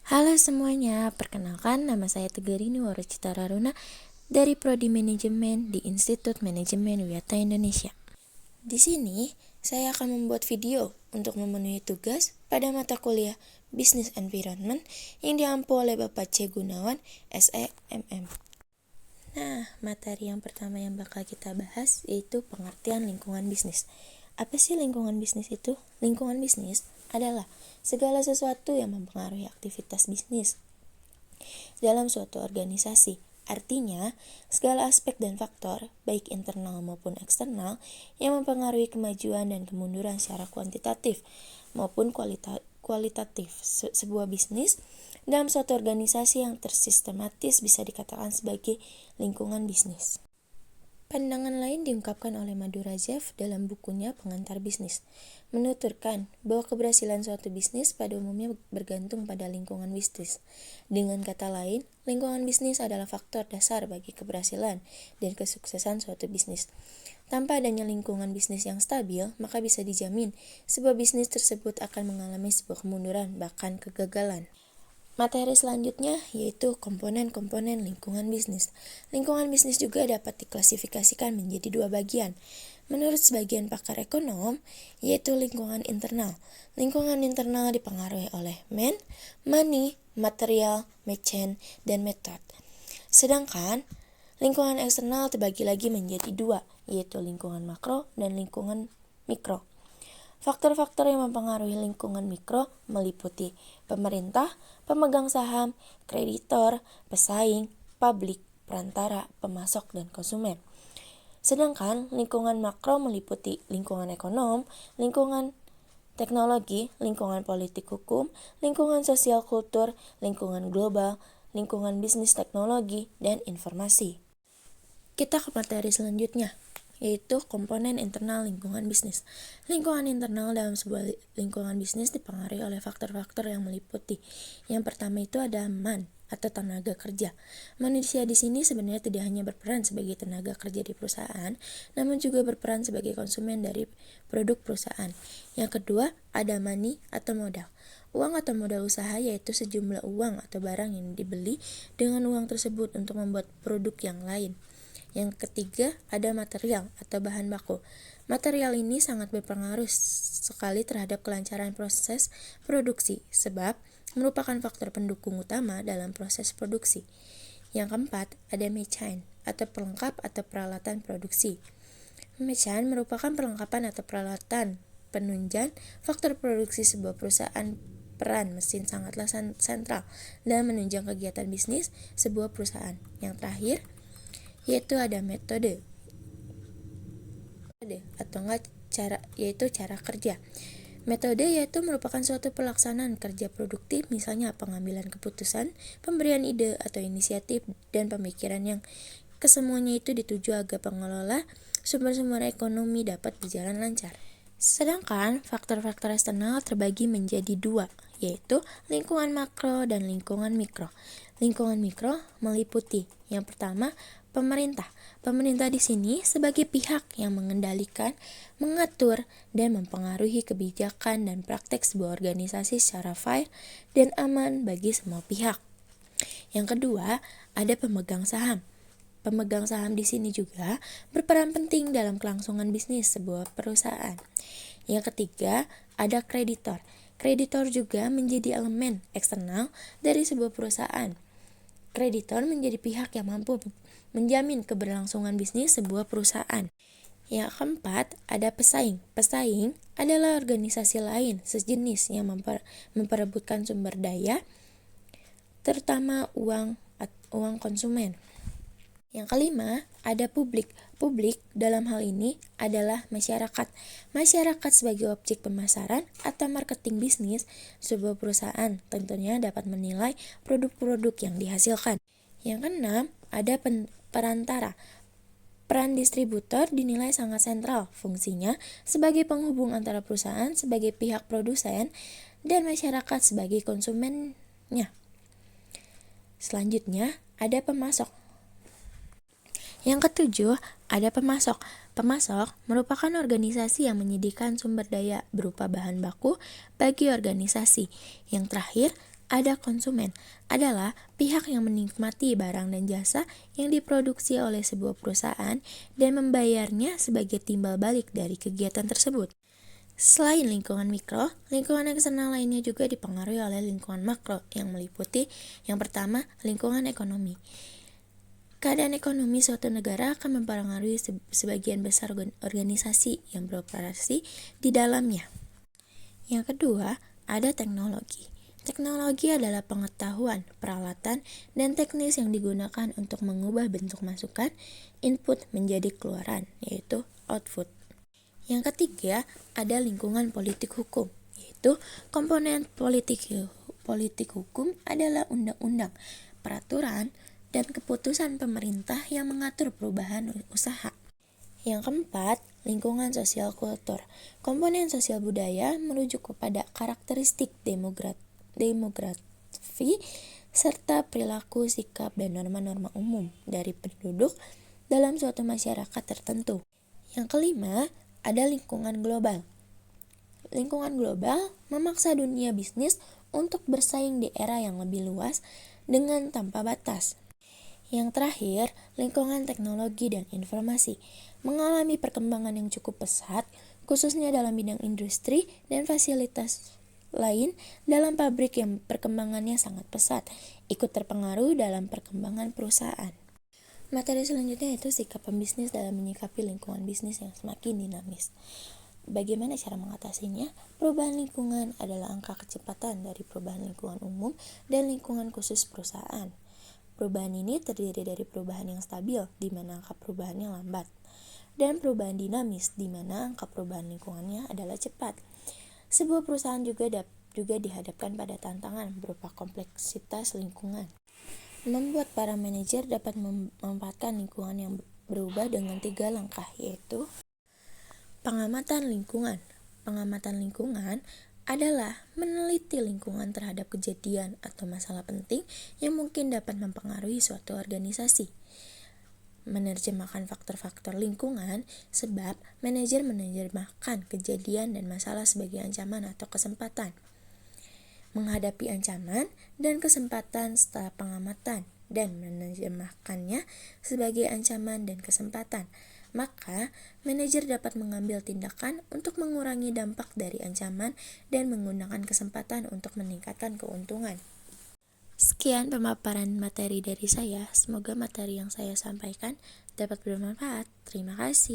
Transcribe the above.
Halo semuanya, perkenalkan nama saya Tegarini Warocita Raruna dari Prodi Manajemen di Institut Manajemen Wiyata Indonesia. Di sini, saya akan membuat video untuk memenuhi tugas pada mata kuliah Business Environment yang diampu oleh Bapak C. Gunawan, SEMM. Nah, materi yang pertama yang bakal kita bahas yaitu pengertian lingkungan bisnis. Apa sih lingkungan bisnis itu? Lingkungan bisnis adalah segala sesuatu yang mempengaruhi aktivitas bisnis dalam suatu organisasi. Artinya, segala aspek dan faktor, baik internal maupun eksternal, yang mempengaruhi kemajuan dan kemunduran secara kuantitatif maupun kualitatif sebuah bisnis dalam suatu organisasi yang tersistematis bisa dikatakan sebagai lingkungan bisnis. Pandangan lain diungkapkan oleh Madhura Jeff dalam bukunya Pengantar Bisnis, menuturkan bahwa keberhasilan suatu bisnis pada umumnya bergantung pada lingkungan bisnis. Dengan kata lain, lingkungan bisnis adalah faktor dasar bagi keberhasilan dan kesuksesan suatu bisnis. Tanpa adanya lingkungan bisnis yang stabil, maka bisa dijamin sebuah bisnis tersebut akan mengalami sebuah kemunduran, bahkan kegagalan. Materi selanjutnya yaitu komponen-komponen lingkungan bisnis. Lingkungan bisnis juga dapat diklasifikasikan menjadi dua bagian. Menurut sebagian pakar ekonom, yaitu lingkungan internal. Lingkungan internal dipengaruhi oleh money, material, machine, dan method. Sedangkan lingkungan eksternal terbagi lagi menjadi dua, yaitu lingkungan makro dan lingkungan mikro. Faktor-faktor yang mempengaruhi lingkungan mikro meliputi pemerintah, pemegang saham, kreditor, pesaing, publik, perantara, pemasok, dan konsumen. Sedangkan lingkungan makro meliputi lingkungan ekonom, lingkungan teknologi, lingkungan politik hukum, lingkungan sosial kultur, lingkungan global, lingkungan bisnis teknologi, dan informasi. Kita ke materi selanjutnya, yaitu komponen internal lingkungan bisnis. Lingkungan internal dalam sebuah lingkungan bisnis dipengaruhi oleh faktor-faktor yang meliputi. Yang pertama itu ada atau tenaga kerja. Manusia di sini sebenarnya tidak hanya berperan sebagai tenaga kerja di perusahaan, namun juga berperan sebagai konsumen dari produk perusahaan. Yang kedua, ada money atau modal. Uang atau modal usaha yaitu sejumlah uang atau barang yang dibeli dengan uang tersebut untuk membuat produk yang lain. Yang ketiga, ada material atau bahan baku. Material ini sangat berpengaruh sekali terhadap kelancaran proses produksi, sebab merupakan faktor pendukung utama dalam proses produksi. Yang keempat, ada machine atau pelengkap atau peralatan produksi. Machine merupakan perlengkapan atau peralatan penunjang faktor produksi sebuah perusahaan. Peran mesin sangatlah sentral dalam menunjang kegiatan bisnis sebuah perusahaan. Yang terakhir, yaitu ada metode atau cara kerja. Metode yaitu merupakan suatu pelaksanaan kerja produktif, misalnya pengambilan keputusan, pemberian ide atau inisiatif, dan pemikiran yang kesemuanya itu dituju agar pengelola sumber-sumber ekonomi dapat berjalan lancar. Sedangkan faktor-faktor eksternal terbagi menjadi dua, yaitu lingkungan makro dan lingkungan mikro. Lingkungan mikro meliputi yang pertama, pemerintah. Pemerintah di sini sebagai pihak yang mengendalikan, mengatur, dan mempengaruhi kebijakan dan praktek sebuah organisasi secara fair dan aman bagi semua pihak. Yang kedua, ada pemegang saham. Pemegang saham di sini juga berperan penting dalam kelangsungan bisnis sebuah perusahaan. Yang ketiga, ada kreditor. Kreditor juga menjadi elemen eksternal dari sebuah perusahaan. Kreditor menjadi pihak yang mampu menjamin keberlangsungan bisnis sebuah perusahaan. Yang keempat, ada pesaing. Pesaing adalah organisasi lain sejenis yang memperebutkan sumber daya, terutama uang konsumen. Yang kelima, ada publik. Publik dalam hal ini adalah masyarakat. Masyarakat sebagai objek pemasaran atau marketing bisnis sebuah perusahaan tentunya dapat menilai produk-produk yang dihasilkan. Yang keenam, ada perantara. Peran distributor dinilai sangat sentral. Fungsinya sebagai penghubung antara perusahaan sebagai pihak produsen dan masyarakat sebagai konsumennya. Selanjutnya, ada pemasok. Yang ketujuh, ada pemasok. Pemasok merupakan organisasi yang menyediakan sumber daya berupa bahan baku bagi organisasi. Yang terakhir, Ada konsumen, adalah pihak yang menikmati barang dan jasa yang diproduksi oleh sebuah perusahaan dan membayarnya sebagai timbal balik dari kegiatan tersebut. Selain lingkungan mikro, lingkungan eksternal lainnya juga dipengaruhi oleh lingkungan makro yang meliputi yang pertama, lingkungan ekonomi. Keadaan ekonomi suatu negara akan mempengaruhi sebagian besar organisasi yang beroperasi di dalamnya. Yang kedua, ada teknologi. Teknologi adalah pengetahuan, peralatan, dan teknis yang digunakan untuk mengubah bentuk masukan, input menjadi keluaran, yaitu output. Yang ketiga, ada lingkungan politik hukum, yaitu komponen politik hukum adalah undang-undang, peraturan, dan keputusan pemerintah yang mengatur perubahan usaha. Yang keempat, lingkungan sosial kultur. Komponen sosial budaya merujuk kepada karakteristik demografi serta perilaku, sikap, dan norma-norma umum dari penduduk dalam suatu masyarakat tertentu. Yang kelima, ada lingkungan global. Lingkungan global memaksa dunia bisnis untuk bersaing di era yang lebih luas dengan tanpa batas. Yang terakhir, lingkungan teknologi dan informasi mengalami perkembangan yang cukup pesat, khususnya dalam bidang industri dan fasilitas lain dalam pabrik yang perkembangannya sangat pesat, ikut terpengaruh dalam perkembangan perusahaan. Materi selanjutnya itu sikap pembisnis dalam menyikapi lingkungan bisnis yang semakin dinamis. Bagaimana cara mengatasinya? Perubahan lingkungan adalah angka kecepatan dari perubahan lingkungan umum dan lingkungan khusus perusahaan. Perubahan ini terdiri dari perubahan yang stabil, di mana angka perubahannya lambat, dan perubahan dinamis, di mana angka perubahan lingkungannya adalah cepat. Sebuah perusahaan juga dihadapkan pada tantangan berupa kompleksitas lingkungan. Membuat para manajer dapat memanfaatkan lingkungan yang berubah dengan 3 langkah, yaitu pengamatan lingkungan. Pengamatan lingkungan adalah meneliti lingkungan terhadap kejadian atau masalah penting yang mungkin dapat mempengaruhi suatu organisasi. Menerjemahkan faktor-faktor lingkungan, sebab manajer menerjemahkan kejadian dan masalah sebagai ancaman atau kesempatan. Menghadapi ancaman dan kesempatan setelah pengamatan dan menerjemahkannya sebagai ancaman dan kesempatan, maka manajer dapat mengambil tindakan untuk mengurangi dampak dari ancaman dan menggunakan kesempatan untuk meningkatkan keuntungan. Sekian pemaparan materi dari saya. Semoga materi yang saya sampaikan dapat bermanfaat. Terima kasih.